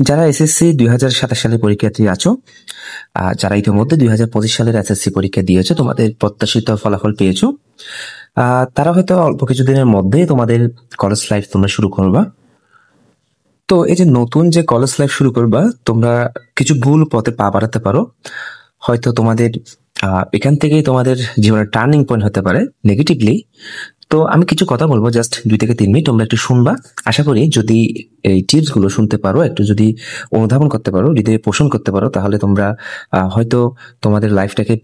যারা এসএসসি 2027 সালের পরীক্ষার্থী আছো, যারা ইতিমধ্যে 2025 সালের এসএসসি পরীক্ষা দিয়েছো, তোমাদের প্রত্যাশিত ফলাফল পেয়েছো, তারা হয়তো অল্প কিছুদিনের মধ্যে তোমাদের কলেজ লাইফ তোমরা শুরু করবা। তো এই যে নতুন যে কলেজ লাইফ শুরু করবা, তোমরা কিছু ভুল পথে পা বাড়াতে পারো। হয়তো তোমাদের এখান থেকেই তোমাদের জীবনের টার্নিং পয়েন্ট হতে পারে নেগেটিভলি। তো আমি কিছু কথা বলবো, জাস্ট 2 থেকে 3 মিনিট তোমরা একটু শুনবা। আশা করি যদি এই টিপস গুলো শুনতে পারো, একটু যদি অনুধাবন করতে পারো, হৃদয়ে পোষণ করতে পারো, তাহলে তোমরা হয়তো তোমাদের লাইফটাকে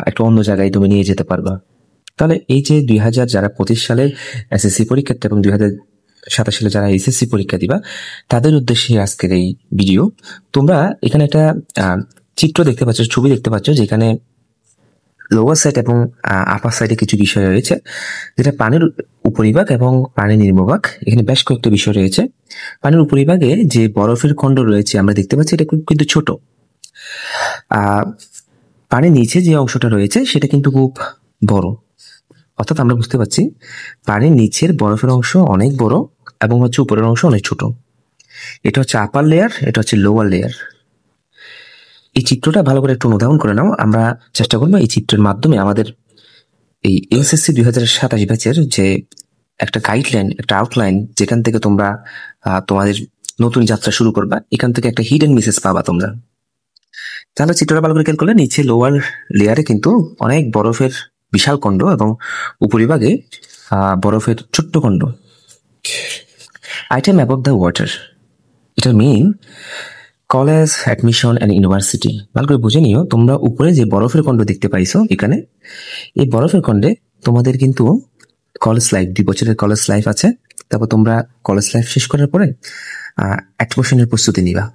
একটা অন্য জায়গায় তুমি নিয়ে যেতে পারবা। তাহলে এই যে 2025 সালের এসএসসি পরীক্ষার্থী এবং 2027 সালে যারা এসএসসি পরীক্ষা দিবা, তাদের উদ্দেশ্যে আজকের এই ভিডিও। তোমরা এখানে একটা চিত্র দেখতে পাচ্ছ, ছবি দেখতে পাচ্ছ, যেখানে লোয়ার সাইড এবং আপার সাইডে কিছু বিষয় রয়েছে, যেটা পানির উপরিভাগ এবং পানির নিম্নভাগ। এখানে বেশ কয়েকটা বিষয় রয়েছে। পানির উপরিভাগে যে বরফের খণ্ড রয়েছে আমরা দেখতে পাচ্ছি, এটা কিন্তু ছোট। পানির নিচে যে অংশটা রয়েছে সেটা কিন্তু খুব বড়। অর্থাৎ আমরা বুঝতে পারছি পানির নিচের বরফের অংশ অনেক বড় এবং হচ্ছে উপরের অংশ অনেক ছোট। এটা হচ্ছে আপার লেয়ার, এটা হচ্ছে লোয়ার লেয়ার। এই চিত্রটা ভালো করে একটু অনুধাবন করে নাও। আমরা চেষ্টা করবো এই চিত্রের মাধ্যমে আমাদের এই এসএসসি 2027 ব্যাচের যে একটা গাইডলাইন, একটা আউটলাইন, যেখান থেকে তোমরা তোমাদের নতুন যাত্রা শুরু করবা, এখান থেকে একটা হিডেন মেসেজ পাবা তোমরা। তাহলে চিত্রটা ভালো করে খেয়াল করলে, নিচে লোয়ার লেয়ারে কিন্তু অনেক বরফের বিশাল খণ্ড এবং উপরিভাগে বরফের ছোট্ট খণ্ড। আইটেম অ্যাবভ দ্য ওয়াটার, এটা মিন কলেজ, অ্যাডমিশন অ্যান্ড ইউনিভার্সিটি। ভালো করে বুঝে নিও, তোমরা উপরে যে বরফের খণ্ড দেখতে পাইছো এখানে, এই বরফের খণ্ডে তোমাদের কিন্তু কলেজ লাইফ, 2 বছরের কলেজ লাইফ আছে। তারপর তোমরা কলেজ লাইফ শেষ করার পরে অ্যাডমিশনের প্রস্তুতি নিবা।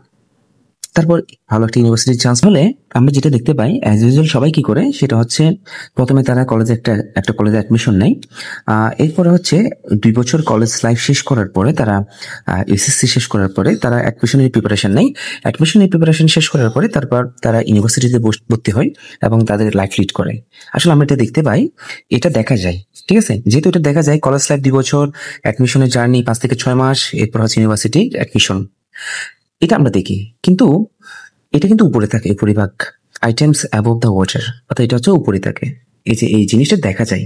তারপর ভালো একটা ইউনিভার্সিটির চান্স হলে আমরা যেটা দেখতে পাই, অ্যাজ ইউজুয়াল সবাই কি করে, সেটা হচ্ছে প্রথমে তারা কলেজে একটা কলেজে অ্যাডমিশন নেয়। এরপরে হচ্ছে 2 বছর কলেজ লাইফ শেষ করার পরে তারা এসএসসি শেষ করার পরে তারা অ্যাডমিশনের প্রিপারেশন নেয়। অ্যাডমিশনের প্রিপারেশন শেষ করার পরে তারপর তারা ইউনিভার্সিটিতে ভর্তি হয় এবং তাদের লাইফ লিড করে। আসলে আমরা এটা দেখতে পাই, এটা দেখা যায়, ঠিক আছে। যেহেতু এটা দেখা যায়, কলেজ লাইফ 2 বছর, অ্যাডমিশনের জার্নি 5 থেকে 6 মাস, এরপর হচ্ছে ইউনিভার্সিটি অ্যাডমিশন, এটা আমরা দেখি। কিন্তু এটা কিন্তু উপরে থাকে, উপরিভাগ, আইটেমস অ্যাবভ দ্য ওয়াটার, অর্থাৎ এটা হচ্ছে উপরে থাকে। এই যে এই জিনিসটা দেখা যায়,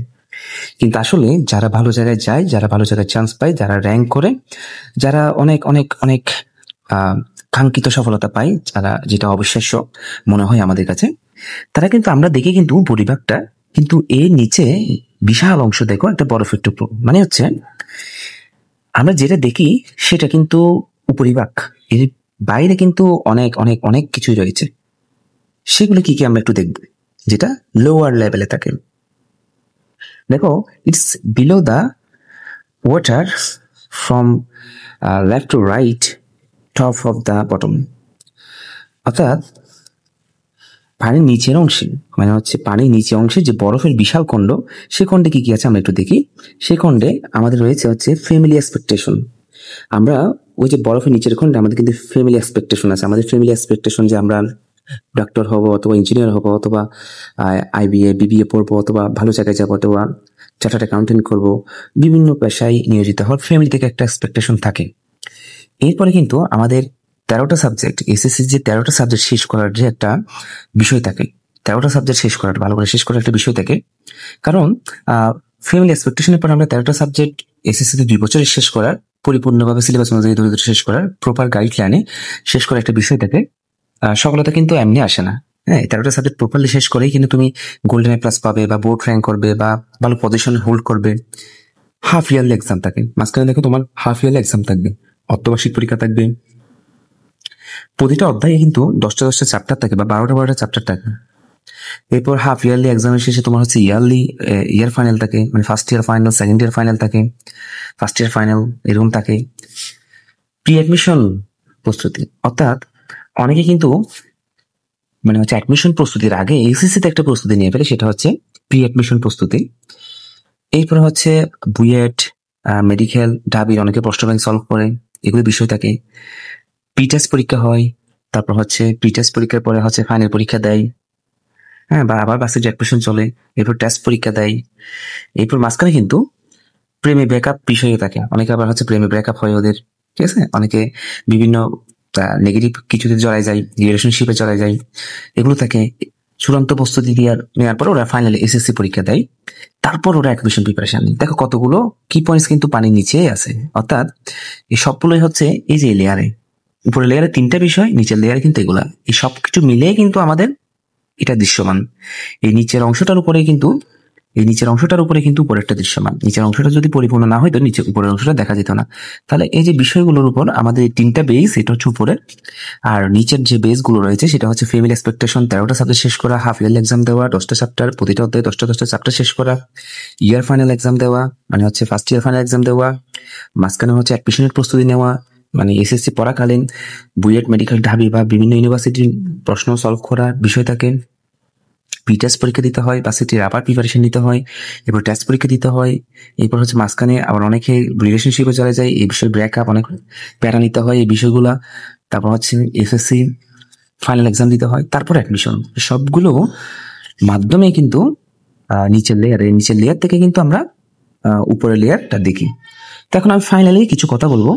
কিন্তু আসলে যারা ভালো জায়গায় যায়, যারা ভালো জায়গায় চান্স পায়, যারা র্যাঙ্ক করে, যারা অনেক অনেক অনেক কাঙ্ক্ষিত সফলতা পায়, যারা, যেটা অবিশ্বাস্য মনে হয় আমাদের কাছে, তারা কিন্তু আমরা দেখি কিন্তু উপরিভাগটা, কিন্তু এর নিচে বিশাল অংশ দেখো, একটা বরফের টুকরো। মানে হচ্ছে আমরা যেটা দেখি সেটা কিন্তু উপরিভাগ, এর বাইরে কিন্তু অনেক অনেক অনেক কিছুই রয়েছে। সেগুলো কি কি আমরা একটু দেখব, যেটা লোয়ার লেভেলে থাকে। দেখো, it's below the water from left to right, top of the bottom. অর্থাৎ পানির নিচের অংশে, মানে হচ্ছে পানির নিচে অংশে যে বরফের বিশাল খণ্ড, সে খণ্ডে কি কি আছে আমরা একটু দেখি। সে খণ্ডে আমাদের রয়েছে হচ্ছে ফ্যামিলি এক্সপেকটেশন। আমরা ওই যে বরফের নিচের খণ্ডে আমাদের কিন্তু ফ্যামিলি এক্সপেকটেশন আছে। আমাদের ফ্যামিলি এক্সপেকটেশন যে আমরা ডক্টর হব, অথবা ইঞ্জিনিয়ার হব, অথবা আইবিএ বিবিএ পড়বো, অথবা ভালো জায়গায় যাবো, অথবা চার্টার্ড অ্যাকাউন্টেন্ট করবো, বিভিন্ন পেশায় নিয়োজিত হওয়ার ফ্যামিলি থেকে একটা এক্সপেকটেশন থাকে। এরপরে কিন্তু আমাদের 13টা সাবজেক্ট, এসএসসি যে 13টা সাবজেক্ট শেষ করার যে একটা বিষয় থাকে, 13টা সাবজেক্ট শেষ করার, ভালো করে শেষ করার একটা বিষয় থাকে। কারণ ফ্যামিলি এক্সপেকটেশনের পর আমরা 13টা সাবজেক্ট এসএসসিতে 2 বছরে শেষ করার, পরিপূর্ণভাবে সিলেবাস অনুযায়ী ধরে ধরে শেষ করার, প্রপার গাইডলাইনে শেষ করার একটা বিষয় থাকে। সফলতা কিন্তু এমনি আসে না। হ্যাঁ, 13টা সাবজেক্ট প্রপারলি শেষ করেই কিন্তু তুমি গোল্ডেন প্লাস পাবে, বা বোর্ড র্যাঙ্ক করবে, বা ভালো পজিশন হোল্ড করবে। হাফ ইয়ারলি এক্সাম থাকে, মাঝখানে দেখো তোমার হাফ ইয়ারলি এক্সাম থাকবে, অর্ধবার্ষিক পরীক্ষা থাকবে। প্রতিটা অধ্যায়ে কিন্তু 10টা 10টা চ্যাপ্টার থাকে, বা 12টা 12টা চ্যাপ্টার থাকে। এরপর হাফ ইয়ারলি এক্সামের শেষে তোমার হচ্ছে ইয়ার ফাইনাল থাকে, মানে first year final, second year final থাকে, ফার্স্ট ইয়ার ফাইনাল, এরকম থাকে। প্রি অ্যাডমিশন প্রস্তুতি, অর্থাৎ অনেকে কিন্তু মানে হচ্ছে অ্যাডমিশন প্রস্তুতির আগে এসএসসিতে একটা প্রস্তুতি নিয়ে ফেলে, সেটা হচ্ছে প্রি অ্যাডমিশন প্রস্তুতি। এরপরে হচ্ছে বুয়েট, মেডিকেল, ঢাবির অনেকে প্রশ্ন ব্যাংক সলভ করে, এগুলো বিষয় থাকে। প্রি টেস্ট পরীক্ষা হয়, তারপর হচ্ছে প্রি টেস্ট পরীক্ষার পরে হচ্ছে ফাইনাল পরীক্ষা দেয়, হ্যাঁ, বা আবার বাসের অ্যাডমিশন চলে, এরপর টেস্ট পরীক্ষা দেয়। এরপর মাঝখানে কিন্তু প্রেমে ব্রেকআপ বিষয় থাকে, অনেকে আবার হচ্ছে প্রেমে ব্রেকআপ হয় ওদের, ঠিক আছে। অনেকে বিভিন্ন নেগেটিভ কিছুতে জড়ায় যায়, রিলেশনশিপে জড়ায় যায়, এগুলো থাকে। চূড়ান্ত প্রস্তুতি নেওয়ার পর ওরা ফাইনালি এসএসসি পরীক্ষা দেয়, তারপর ওরা অ্যাডমিশন প্রিপারেশন নেয়। দেখো কতগুলো কি পয়েন্টস কিন্তু পানির নিচেই আছে। অর্থাৎ এই সবগুলোই হচ্ছে এই যে লেয়ারে, উপরের লেয়ারে 3টা বিষয়, নিচের লেয়ারে কিন্তু এগুলা, এই সবকিছু মিলিয়ে কিন্তু আমাদের এটা দৃশ্যমান। এই নিচের অংশটার উপরে কিন্তু উপরেরটা দৃশ্যমান। নিচের অংশটা যদি পরিপূর্ণ না হয় তো নিচের উপরের অংশটা দেখা যেত না। তাহলে এই যে বিষয়গুলোর উপর আমাদের এই 3টা বেস, এটা হচ্ছে উপরে। আর নিচের যে বেস গুলো রয়েছে সেটা হচ্ছে ফেমিলি এক্সপেকটেশন, 13টা সাবজেক্ট শেষ করা, হাফ ইয়ারলি এক্সাম দেওয়া, 10টা চ্যাপ্টার, প্রতিটা অধ্যায়ে 10টা চ্যাপ্টার শেষ করা, ইয়ার ফাইনাল এক্সাম দেওয়া, মানে হচ্ছে ফার্স্ট ইয়ার ফাইনাল এক্সাম দেওয়া, মাঝখানে হচ্ছে অ্যাডমিশনের প্রস্তুতি নেওয়া, মানে এসএসসি পড়াকালীন বুয়েট, মেডিকেল, ঢাবি বা বিভিন্ন ইউনিভার্সিটির প্রশ্ন সলভ করার বিষয় থাকে। টেস্ট পরীক্ষা দিতে হয়, ভার্সিটির আবার প্রিপারেশন নিতে হয়, এরপর টেস্ট পরীক্ষা দিতে হয়, এরপর হচ্ছে মাঝখানে আবার অনেকে রিলেশনশিপে চলে যায়, এই বিষয়ে ব্রেকআপ, অনেক প্যারা নিতে হয় এই বিষয়গুলা। তারপর হচ্ছে এসএসসি ফাইনাল এক্সাম দিতে হয়, তারপর অ্যাডমিশন। সবগুলো মাধ্যমে কিন্তু নিচের লেয়ার থেকে কিন্তু আমরা উপরের লেয়ারটা দেখি। তো এখন আমি ফাইনালি কিছু কথা বলবো।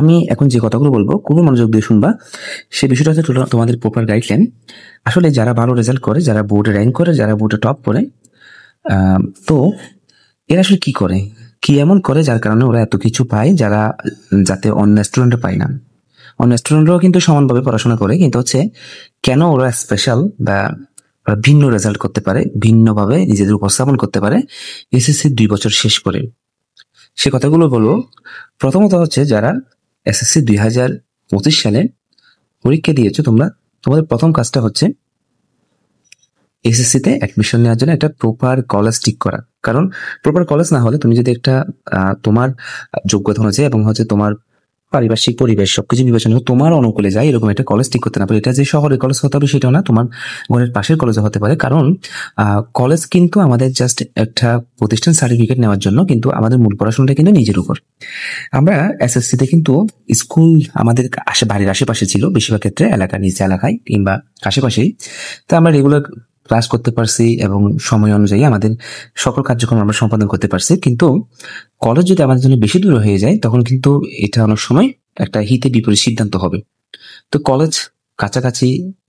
আমি এখন যে কথাগুলো বলবো খুবই মনোযোগ দিয়ে শুনবা। সে বিষয়টা হচ্ছে তোমাদের প্রপার গাইডলাইন। আসলে যারা ভালো রেজাল্ট করে, যারা বোর্ডে র্যাঙ্ক করে, যারা বোর্ডে টপ করে, তো এরা আসলে কি করে, কি এমন করে যার কারণে ওরা এত কিছু পায়, যাতে অন্য স্টুডেন্টরা পায় না। অন্য স্টুডেন্টরাও কিন্তু সমানভাবে পড়াশোনা করে, কিন্তু হচ্ছে কেন ওরা স্পেশাল বা ওরা ভিন্ন রেজাল্ট করতে পারে, ভিন্নভাবে নিজেদের উপস্থাপন করতে পারে এসএসসি 2 বছর শেষ করে, সে কথাগুলো বলবো। প্রথমত হচ্ছে যারা এসএসসি 2025 সালে পরীক্ষা দিয়েছো, তোমাদের প্রথম কাজটা হচ্ছে এসএসসি তে অ্যাডমিশন নেওয়ার জন্য একটা প্রপার কলেজ ঠিক করা। কারণ প্রপার কলেজ না হলে তুমি যদি একটা তোমার যোগ্যতা অনুযায়ী এবং হচ্ছে তোমার পারিপার্শ্বিক পরিবেশ সবকিছু বিবেচনা করে তোমার অনুকূলে যায় এরকম একটা কলেজ ঠিক করতে না পারে। এটা যে শহরের কলেজ হতে হবে সেটাও না, তোমার ঘরের পাশের কলেজে হতে পারে। কারণ কলেজ কিন্তু আমাদের জাস্ট একটা প্রতিষ্ঠান সার্টিফিকেট নেওয়ার জন্য, কিন্তু আমাদের মূল পড়াশোনাটা কিন্তু নিজের উপর। আমরা এসএসসি তে কিন্তু স্কুল আমাদের বাড়ির আশেপাশে ছিল, বেশিরভাগ ক্ষেত্রে এলাকার নিচে এলাকায় কিংবা আশেপাশেই। তো আমরা রেগুলার ক্লাস করতে পারছি এবং সময় অনুযায়ী আমাদের সকল কার্যক্রম আমরা সম্পাদন করতে পারছি। কিন্তু কলেজ যদি আমাদের জন্য বেশি দূর হয়ে যায় তখন কিন্তু এটা অনেক সময় একটা হিতে বিপরীত সিদ্ধান্ত হবে। তো কলেজ কাছাকাছি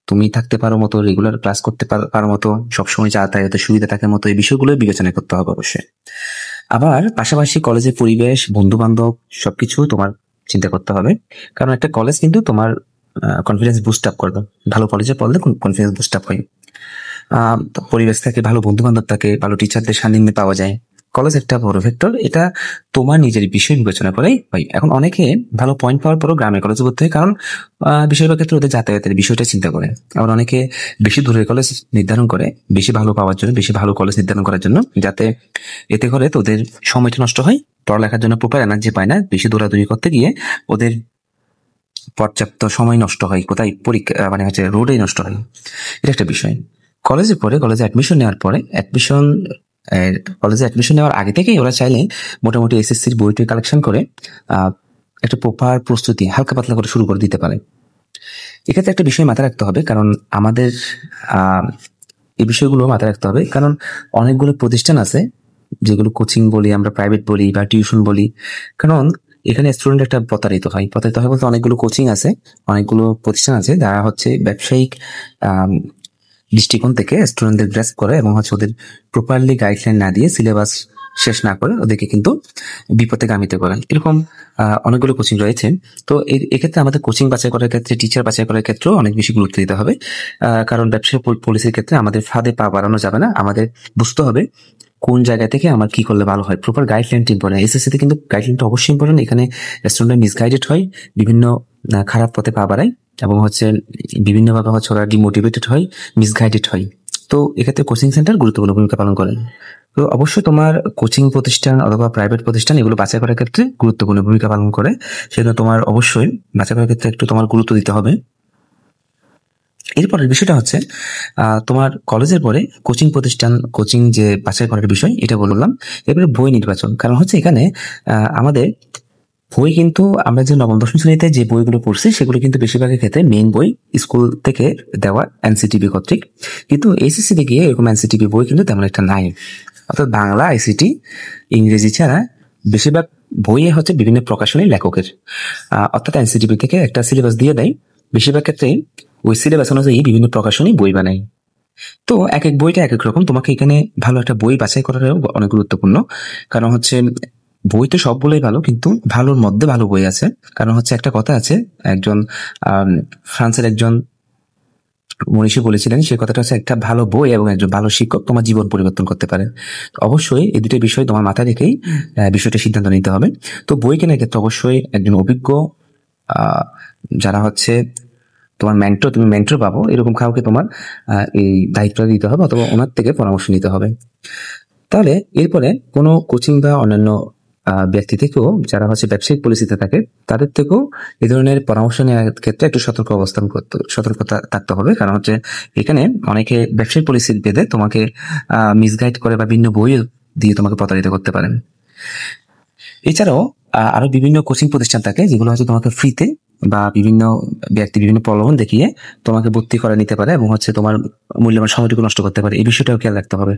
তুমি থাকতে পারো মতো, রেগুলার ক্লাস করতে পারো মতো, সবসময় যাতায়াতের সুবিধা থাকার মতো, এই বিষয়গুলো বিবেচনা করতে হবে অবশ্যই। আবার পাশাপাশি কলেজের পরিবেশ, বন্ধু বান্ধব সবকিছু তোমার চিন্তা করতে হবে। কারণ একটা কলেজ কিন্তু তোমার কনফিডেন্স বুস্ট আপ করবে। ভালো কলেজে পড়লে কনফিডেন্স বুস্ট আপ হয়, পরিবেশ থাকে, ভালো বন্ধু বান্ধব থাকে, ভালো টিচারদের সান্নিধ্যে পাওয়া যায়। কলেজ একটা বড় ফ্যাক্টর, এটা তোমার নিজের বিষয় বিবেচনা করেই হয়। এখন অনেকে ভালো পয়েন্ট পাওয়ার পরও গ্রামের কলেজে ভর্তি হয়, কারণ বেশিরভাগ ক্ষেত্রে ওদের যাতায়াতের বিষয়টা চিন্তা করে। আবার অনেকে বেশি দূরের কলেজ নির্ধারণ করে বেশি ভালো পাওয়ার জন্য, বেশি ভালো কলেজ নির্ধারণ করার জন্য, যাতে এতে করে তো ওদের সময়টা নষ্ট হয়, পড়ালেখার জন্য প্রপার এনার্জি পায় না, বেশি দৌড়াদৌড়ি করতে গিয়ে ওদের পর্যাপ্ত সময় নষ্ট হয়, কোথায় পরীক্ষা মানে হচ্ছে রোডেই নষ্ট হয়। এটা একটা বিষয়। কলেজে অ্যাডমিশন নেওয়ার আগে থেকেই ওরা চাইলে মোটামুটি এসএসসির বইটি কালেকশন করে একটা প্রপার প্রস্তুতি হালকা পাতলা করে শুরু করে দিতে পারে। এক্ষেত্রে একটা বিষয় মাথায় রাখতে হবে, কারণ আমাদের এই বিষয়গুলো মাথায় রাখতে হবে, কারণ অনেকগুলো প্রতিষ্ঠান আছে যেগুলো কোচিং বলি, আমরা প্রাইভেট বলি বা টিউশন বলি। কারণ এখানে স্টুডেন্ট একটা প্রতারিত হয় বলতে অনেকগুলো কোচিং আছে, অনেকগুলো প্রতিষ্ঠান আছে যারা হচ্ছে ব্যবসায়িক দৃষ্টিকোণ থেকে স্টুডেন্টদের গ্রাস্প করে এবং হচ্ছে ওদের প্রপারলি গাইডলাইন না দিয়ে, সিলেবাস শেষ না করে ওদেরকে কিন্তু বিপদে গামিত করে। এরকম অনেকগুলো কোচিং রয়েছে। তো এক্ষেত্রে আমাদের কোচিং বাছাই করার ক্ষেত্রে, টিচার বাছাই করার ক্ষেত্রেও অনেক বেশি গুরুত্ব দিতে হবে। কারণ ব্যবসায়িক পলিসির ক্ষেত্রে আমাদের ফাঁদে পা বাড়ানো যাবে না। আমাদের বুঝতে হবে কোন জায়গা থেকে আমার কি করলে ভালো হয়। প্রপার গাইডলাইনটা ইম্পর্টেন্ট। এসএসসিতে কিন্তু গাইডলাইনটা অবশ্যই ইম্পর্টেন্ট। এখানে স্টুডেন্ট মিসগাইডেড হয়, বিভিন্ন খারাপ পথে পা বাড়ায় এবং হচ্ছে বিভিন্নভাবে হচ্ছে ওরা ডিমোটিভেটেড হয়, মিসগাইডেড হয়। তো এক্ষেত্রে কোচিং সেন্টার গুরুত্বপূর্ণ ভূমিকা পালন করে। তো অবশ্যই তোমার কোচিং প্রতিষ্ঠান অথবা প্রাইভেট প্রতিষ্ঠান এগুলো বাছাই করার ক্ষেত্রে গুরুত্বপূর্ণ ভূমিকা পালন করে, সেজন্য তোমার অবশ্যই বাছাই করার ক্ষেত্রে একটু তোমার গুরুত্ব দিতে হবে। এরপরের বিষয়টা হচ্ছে তোমার কলেজের পরে কোচিং যে বাছাই করার বিষয় এটা বললাম। এরপরে বই নির্বাচন, কারণ হচ্ছে এখানে আমাদের বই কিন্তু আমরা যে নবম দশম শ্রেণীতে যে বইগুলো পড়ছি সেগুলো কিন্তু বেশিরভাগের ক্ষেত্রে মেইন বই স্কুল থেকে দেওয়া এনসিটিবি কর্তৃক, কিন্তু এসএসসি গিয়ে এরকম এনসিটিবি বই কিন্তু তেমন একটা নাই। অর্থাৎ বাংলা, আইসিটি, ইংরেজি ছাড়া বেশিরভাগ বইয়ে হচ্ছে বিভিন্ন প্রকাশনী লেখকের, অর্থাৎ এনসিটিবি থেকে একটা সিলেবাস দিয়ে দেয়। বেশিরভাগ ক্ষেত্রেই ওই সিলেবাস অনুযায়ী বিভিন্ন প্রকাশনী বই বানায়। তো এক এক বইটা এক এক রকম। তোমাকে এখানে ভালো একটা বই বাছাই করাটাও অনেক গুরুত্বপূর্ণ। কারণ হচ্ছে বই তো সবগুলোই ভালো, কিন্তু ভালোর মধ্যে ভালো বই আছে। কারণ হচ্ছে একটা কথা আছে, একজন ফ্রান্সের একজন মনীষী বলেছিলেন, সেই কথাটা হচ্ছে একটা ভালো বই এবং একজন ভালো শিক্ষক তোমার জীবন পরিবর্তন করতে পারে। অবশ্যই এই দুটো বিষয় তোমার মাথায় রেখেই বিষয়টা সিদ্ধান্ত নিতে হবে। তো বই কেনার ক্ষেত্রে অবশ্যই একজন অভিজ্ঞ যারা হচ্ছে তোমার মেন্টর, তুমি মেন্টর পাবো এরকম কাউকে তোমার এই দায়িত্বটা দিতে হবে, অথবা ওনার থেকে পরামর্শ নিতে হবে। তাহলে এরপরে কোনো কোচিং বা অন্যান্য ব্যক্তি থেকেও যারা হচ্ছে ব্যবসায়িক পলিসিতে থাকে, তাদের থেকেও এই ধরনের পরামর্শ নেওয়ার ক্ষেত্রে একটু সতর্কতা থাকতে হবে। কারণ হচ্ছে এখানে অনেকে ব্যবসায়িক পলিসির ভেদে তোমাকে মিসগাইড করে বা ভিন্ন বই দিয়ে তোমাকে প্রতারিত করতে পারেন। এছাড়াও আরো বিভিন্ন কোচিং প্রতিষ্ঠান থাকে যেগুলো হচ্ছে তোমাকে ফ্রিতে বা বিভিন্ন ব্যক্তি বিভিন্ন প্রলোভন দেখিয়ে তোমাকে ভর্তি করে নিতে পারে এবং হচ্ছে তোমার মূল্যবান সময়টুকু নষ্ট করতে পারে। এই বিষয়টাও খেয়াল রাখতে হবে।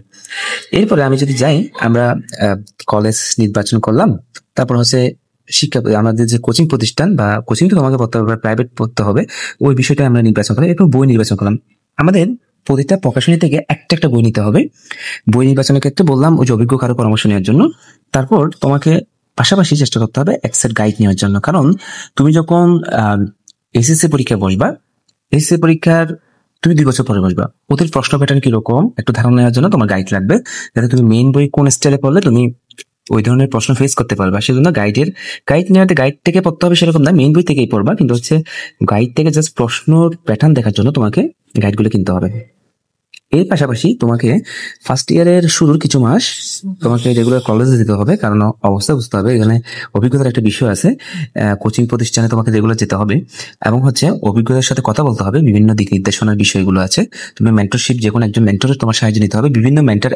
এরপরে আমি যদি যাই, আমরা কলেজ নির্বাচন করলাম, তারপর হচ্ছে শিক্ষা আমাদের যে কোচিং প্রতিষ্ঠান বা কোচিং তো তোমাকে পড়তে হবে, প্রাইভেট পড়তে হবে, ওই বিষয়টা আমরা নির্বাচন করলাম। এরপর বই নির্বাচন করলাম। আমাদের প্রতিটা প্রকাশনী থেকে একটা বই নিতে হবে। বই নির্বাচনের ক্ষেত্রে বললাম ওই যে অভিজ্ঞ কারো পরামর্শ নেওয়ার জন্য। তারপর তোমাকে পাশাপাশি চেষ্টা করতে হবে এক্সেট গাইড নেওয়ার জন্য। কারণ তুমি যখন এসএসসি পরীক্ষায় বসবা, এসএসসি পরীক্ষার তুমি 2 বছর পরে বসবা, ওদের প্রশ্ন প্যাটার্ন কিরকম একটু ধারণা নেওয়ার জন্য তোমার গাইড লাগবে, যাতে তুমি মেইন বই কোন স্টাইলে পড়লে তুমি ওই ধরনের প্রশ্ন ফেস করতে পারবা। সেজন্য গাইড নেওয়াতে গাইড থেকে পড়তে হবে সেরকম না, মেইন বই থেকেই পড়বা, কিন্তু হচ্ছে গাইড থেকে জাস্ট প্রশ্নর প্যাটার্ন দেখার জন্য তোমাকে গাইডগুলো কিনতে হবে। এর পাশাপাশি তোমাকে ফার্স্ট ইয়ারের শুরুর কিছু মাস তোমাকে রেগুলার কলেজে যেতে হবে, কারণ অবস্থা বুঝতে হবে, এখানে অভিজ্ঞতার একটা বিষয় আছে। কোচিং প্রতিষ্ঠানে তোমাকে রেগুলার যেতে হবে এবং হচ্ছে অভিজ্ঞতার সাথে কথা বলতে হবে। বিভিন্ন দিক নির্দেশনার বিষয়গুলো আছে। তুমি মেন্টরশিপ, যে কোনো একজন মেন্টরের তোমার সাহায্য নিতে হবে। বিভিন্ন মেন্টর,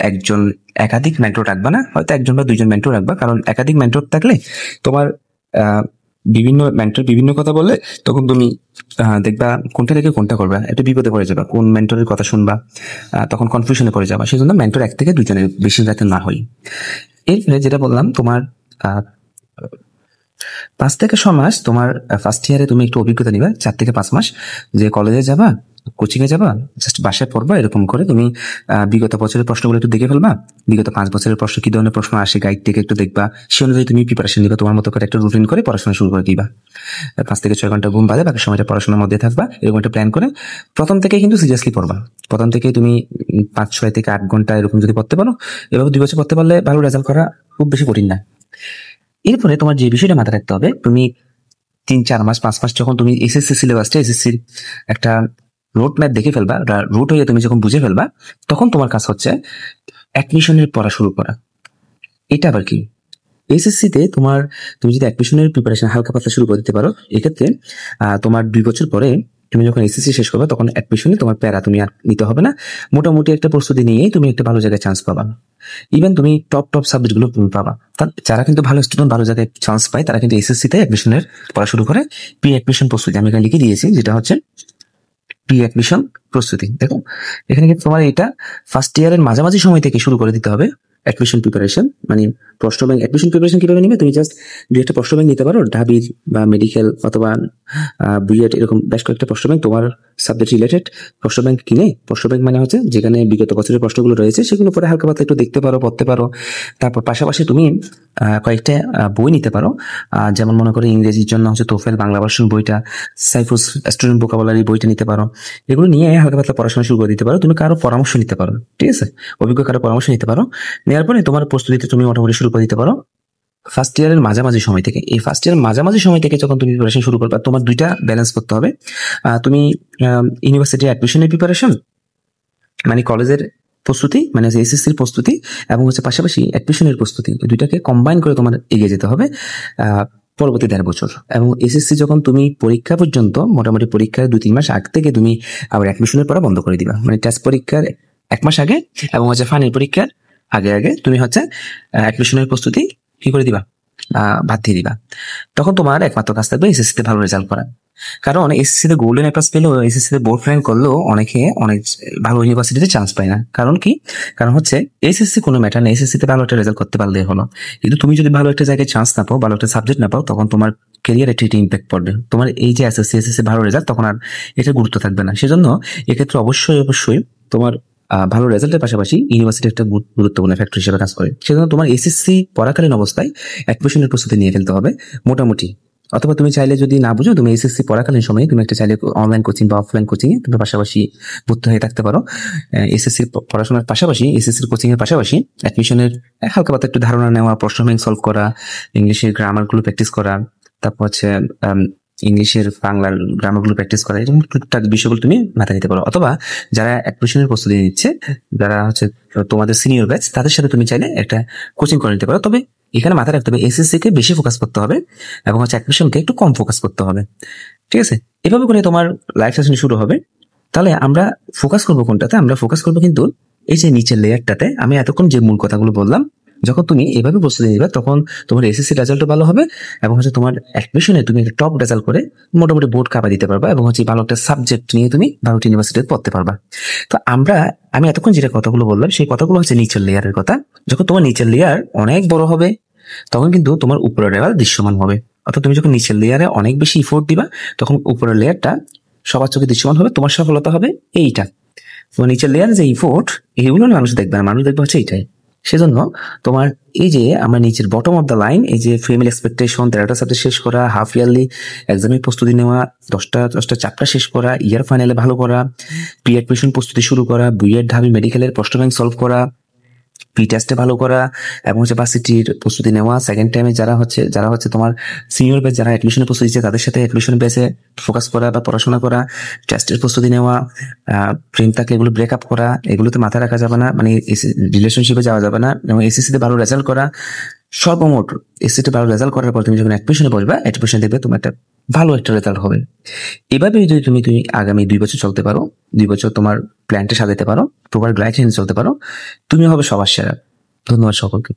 একাধিক মেন্টর রাখবা না, হয়তো একজন বা দুইজন মেন্টর রাখবা। কারণ একাধিক মেন্টর থাকলে তোমার বিভিন্ন মেন্টর বিভিন্ন কথা বললে তখন তুমি দেখবা কোনটা থেকে কোনটা করবা, একটা বিপদে পড়ে যাবা, কোন মেন্টরের কথা শুনবা, তখন কনফিউশনে পড়ে যাবা। সেই জন্য মেন্টর 1 থেকে 2 জনের বেশি যাতে না হয়। এরপরে যেটা বললাম, তোমার 5 থেকে 6 মাস তোমার ফার্স্ট ইয়ারে তুমি একটু অভিজ্ঞতা নিবা। 4 থেকে 5 মাস যে কলেজে যাবা, কোচিং এ যাবা, জাস্ট বাসায় পড়বা, এরকম করে তুমি বিগত বছরের প্রশ্নগুলো একটু দেখে ফেলবা। বিগত 5 বছরের প্রশ্ন কি ধরনের প্রশ্ন আসে গাইড থেকে একটু দেখবা, সে অনুযায়ী তুমি প্রিপারেশন নিবা। তোমার মতো করে একটা রুটিন করে পড়াশোনা শুরু করে দিবা। 5 থেকে 6 ঘন্টা ঘুম বাদে বাকি সময়টা পড়াশোনার মধ্যে থাকবা, এরকম একটা প্ল্যান করে প্রথম থেকে কিন্তু সিরিয়াসলি পড়বা। প্রথম থেকে তুমি 5-6 থেকে 8 ঘন্টা এরকম যদি পড়তে পারো, এভাবে 2 বছর পড়তে পারলে ভালো রেজাল্ট করা খুব বেশি কঠিন না। এরপরে তোমার যে বিষয়টা মাথায় রাখতে হবে, তুমি 3-4 মাস 5 মাস যখন তুমি এসএসসি সিলেবাসটা, এসএসসির একটা রোড ম্যাপ দেখে ফেলবা, রুট হয়ে তুমি যখন বুঝে ফেলবা, তখন তোমার কাজ হচ্ছে অ্যাডমিশনের পড়া শুরু করা। এটা আবার কি, এসএসসিতে তুমি যদি অ্যাডমিশনের প্রিপারেশন হালকা পাতলা শুরু করে দিতে পারো, এক্ষেত্রে তোমার 2 বছর পরে তুমি যখন এসএসসি শেষ করবে, তখন অ্যাডমিশনে তোমার প্যারা তুমি আর নিতে হবে না। মোটামুটি একটা প্রস্তুতি নিয়েই তুমি একটা ভালো জায়গায় চান্স পাবা। ইভেন তুমি টপ সাবজেক্ট গুলো তুমি পাবা। যারা কিন্তু ভালো স্টুডেন্ট ভালো জায়গায় চান্স পায়, তারা কিন্তু এসএসসিতে অ্যাডমিশনের পড়া শুরু করে। প্রি অ্যাডমিশন প্রস্তুতি আমি এখানে লিখে দিয়েছি, যেটা হচ্ছে প্রি অ্যাডমিশন প্রস্তুতি। দেখো এখানে কিন্তু তোমার এটা ফার্স্ট ইয়ারের মাঝামাঝি সময় থেকে শুরু করে দিতে হবে অ্যাডমিশন প্রিপারেশন। মানে প্রশ্ন ব্যাংক অ্যাডমিশন প্রিপারেশন কিভাবে নিবে, তুমি জাস্ট 2-1টা প্রশ্ন ব্যাংক নিতে পারো, ঢাবির বা মেডিকেল অথবা বিএড, এরকম বেশ কয়েকটা প্রশ্ন ব্যাংক তোমার সাবজেক্ট রিলেটেড প্রশ্ন ব্যাংক কিনে, প্রশ্ন ব্যাংক মানে হচ্ছে যেখানে বিগত বছরের প্রশ্নগুলো রয়েছে সেগুলো পরে হালকা পাতলা একটু দেখতে পারো, পড়তে পারো। তারপর পাশাপাশি তুমি কয়েকটা বই নিতে পারো, যেমন মনে করো ইংরেজির জন্য হচ্ছে তোফেল বাংলা ভার্সন বইটা, সাইফুস স্টুডেন্ট ভোকাবুলারি বইটা নিতে পারো। এগুলো নিয়ে হালকা পাতলা পড়াশোনা শুরু করে দিতে পারো। তুমি কারো পরামর্শ নিতে পারো, ঠিক আছে, অভিজ্ঞ কারো পরামর্শ নিতে পারো। নেওয়ার পরে তোমার প্রস্তুতিতে তুমি মোটামুটি শুরু করে দিতে পারো ফার্স্ট ইয়ারের মাঝামাঝি সময় থেকে। এই ফার্স্ট ইয়ারের মাঝামাঝি সময় থেকে যখন তুমি প্রিপারেশন শুরু করবে, তোমার 2টা ব্যালেন্স করতে হবে। তুমি ইউনিভার্সিটি অ্যাডমিশনের প্রিপারেশন, মানে কলেজের প্রস্তুতি, মানে এসএসসির প্রস্তুতি, এবং হচ্ছে পাশাপাশি অ্যাডমিশনের প্রস্তুতি, 2টাকে কম্বাইন করে তোমার এগিয়ে যেতে হবে পরবর্তী 1.5 বছর। এবং এসএসসি যখন তুমি পরীক্ষা পর্যন্ত, মোটামুটি পরীক্ষার 2-3 মাস আগ থেকে তুমি আবার অ্যাডমিশনের পড়া বন্ধ করে দিবা। মানে টেস্ট পরীক্ষার 1 মাস আগে এবং হচ্ছে ফাইনাল পরীক্ষার আগে তুমি হচ্ছে অ্যাডমিশনের প্রস্তুতি কি করে দিবা, বাদ দিয়ে দিবা। তখন তোমার একমাত্র কাজ থাকবে এসএসসিতে ভালো রেজাল্ট করা। কারণ এসএসসি তে গোল্ডেন এ প্লাস পেলেও এসএসসি তে বোর্ড র্যাঙ্ক করলেও অনেকে অনেক ভালো ইউনিভার্সিটিতে চান্স পায় না। কারণ কি? কারণ হচ্ছে এসএসসি কোনো ম্যাটার না, এসএসসি তে ভালো একটা রেজাল্ট করতে পারলেই হলো। কিন্তু তুমি যদি ভালো একটা জায়গায় চান্স না পাও, ভালো একটা সাবজেক্ট না পাও, তখন তোমার ক্যারিয়ারে একটা ইম্প্যাক্ট পড়বে। তোমার এই যে এসএসসি ভালো রেজাল্ট, তখন আর এটা গুরুত্ব থাকবে না। সেজন্য এক্ষেত্রে অবশ্যই তোমার ভালো রেজাল্টের পাশাপাশি ইউনিভার্সিটি একটা গুরুত্বপূর্ণ ফ্যাক্টর হিসেবে কাজ করে। সেজন্য তোমার এসএসসি পড়াকালীন অবস্থায় অ্যাডমিশনের প্রস্তুতি নিয়ে ফেলতে হবে মোটামুটি। অথবা তুমি চাইলে যদি না বুঝো, তুমি এসএসসি পড়াকালীন সময়ে তুমি একটা চাইলে অনলাইন কোচিং বা অফলাইন কোচিং এ তুমি পাশাপাশি ভর্তি হয়ে থাকতে পারো। এসএসসি পড়াশোনার পাশাপাশি, এসএসসির কোচিং এর পাশাপাশি অ্যাডমিশনের হালকা পাতলা একটু ধারণা নেওয়া, প্রশ্ন ব্যাংক সলভ করা, ইংলিশের গ্রামার গুলো প্র্যাকটিস করা, তারপর হচ্ছে ইংলিশের বাংলার গ্রামার গুলো প্র্যাকটিস করা, এরকম টুকটাক বিষয়গুলো তুমি মাথায় নিতে পারো। অথবা যারা অ্যাডমিশনের প্রস্তুতি নিচ্ছে, যারা হচ্ছে তোমাদের সিনিয়র ব্যাচ, তাদের সাথে তুমি চাইলে একটা কোচিং করে নিতে পারো। তবে এখানে মাথায় রাখতে হবে এসএসসি কে বেশি ফোকাস করতে হবে এবং হচ্ছে অ্যাডমিশনকে একটু কম ফোকাস করতে হবে। ঠিক আছে? এভাবে করে তোমার লাইফ সেশন শুরু হবে। তাহলে আমরা ফোকাস করবো কোনটাতে? আমরা ফোকাস করবো কিন্তু এই যে নিচের লেয়ারটাতে। আমি এতক্ষণ যে মূল কথাগুলো বললাম, যখন তুমি এভাবে প্রস্তুতি নিবে, তখন তোমার এসএসসি রেজাল্টও ভালো হবে এবং হচ্ছে তোমার অ্যাডমিশনে তুমি একটা টপ রেজাল্ট করে মোটামুটি বোর্ড কাপা দিতে পারবা এবং হচ্ছে ভালো একটা সাবজেক্ট নিয়ে তুমি ভালো ইউনিভার্সিটিতে পড়তে পারবা। তো আমি এতক্ষণ যেটা কথাগুলো বললাম, সেই কথাগুলো হচ্ছে নিচের লেয়ারের কথা। যখন তোমার নিচের লেয়ার অনেক বড় হবে, তখন কিন্তু তোমার উপরের লেয়ার দৃশ্যমান হবে। অর্থাৎ তুমি যখন নিচের লেয়ারে অনেক বেশি ইফোর্ট দিবা, তখন উপরের লেয়ারটা সবার চোখে দৃশ্যমান হবে। তোমার সফলতা হবে এইটা। তোমার নিচের লেয়ারে যে ইফোর্ট, এইগুলো মানুষ দেখবে না, মানুষ দেখবে হচ্ছে এইটাই। সেজন্য তোমার এই যে আমরা নিচের বটম অফ দ্য লাইন, এই যে ফিমেল এক্সপেকটেশন, 13টা সাবজেক্ট শেষ করা, হাফ ইয়ারলি এক্সামের প্রস্তুতি নেওয়া, 10টা চ্যাপ্টার শেষ করা, ইয়ার ফাইনালে ভালো করা, প্রি অ্যাডমিশন প্রস্তুতি শুরু করা, বুয়েট ঢাবি মেডিকেলের প্রশ্ন ব্যাংক সলভ করা, প্রি টেস্টে ভালো করা এবং হচ্ছে ভার্সিটির প্রস্তুতি নেওয়া, সেকেন্ড টাইমে যারা হচ্ছে তোমার সিনিয়র ব্যাচ, যারা অ্যাডমিশনের প্রস্তুতি দিচ্ছে, তাদের সাথে অ্যাডমিশন ব্যাচে ফোকাস করা বা পড়াশোনা করা, টেস্টের প্রস্তুতি নেওয়া, প্রেম থাকলে এগুলো ব্রেকআপ করা, এগুলোতে মাথা রাখা যাবে না, মানে রিলেশনশিপে যাওয়া যাবে না, এবং এসএসসিতে ভালো রেজাল্ট করা। সর্বমোট এসএসসিতে ভালো রেজাল্ট করার পর তুমি যখন অ্যাডমিশনে বসবা, অ্যাডমিশন দেখবে তোমার একটা ভালো একটা রেজাল্ট হবে। এভাবে যদি তুমি আগামী 2 বছর চলতে পারো, 2 বছর তোমার প্ল্যানটা সাজাতে পারো, তোমার গ্লাইড চলতে পারো, তুমি হবে সবার সেরা। ধন্যবাদ সকলকে।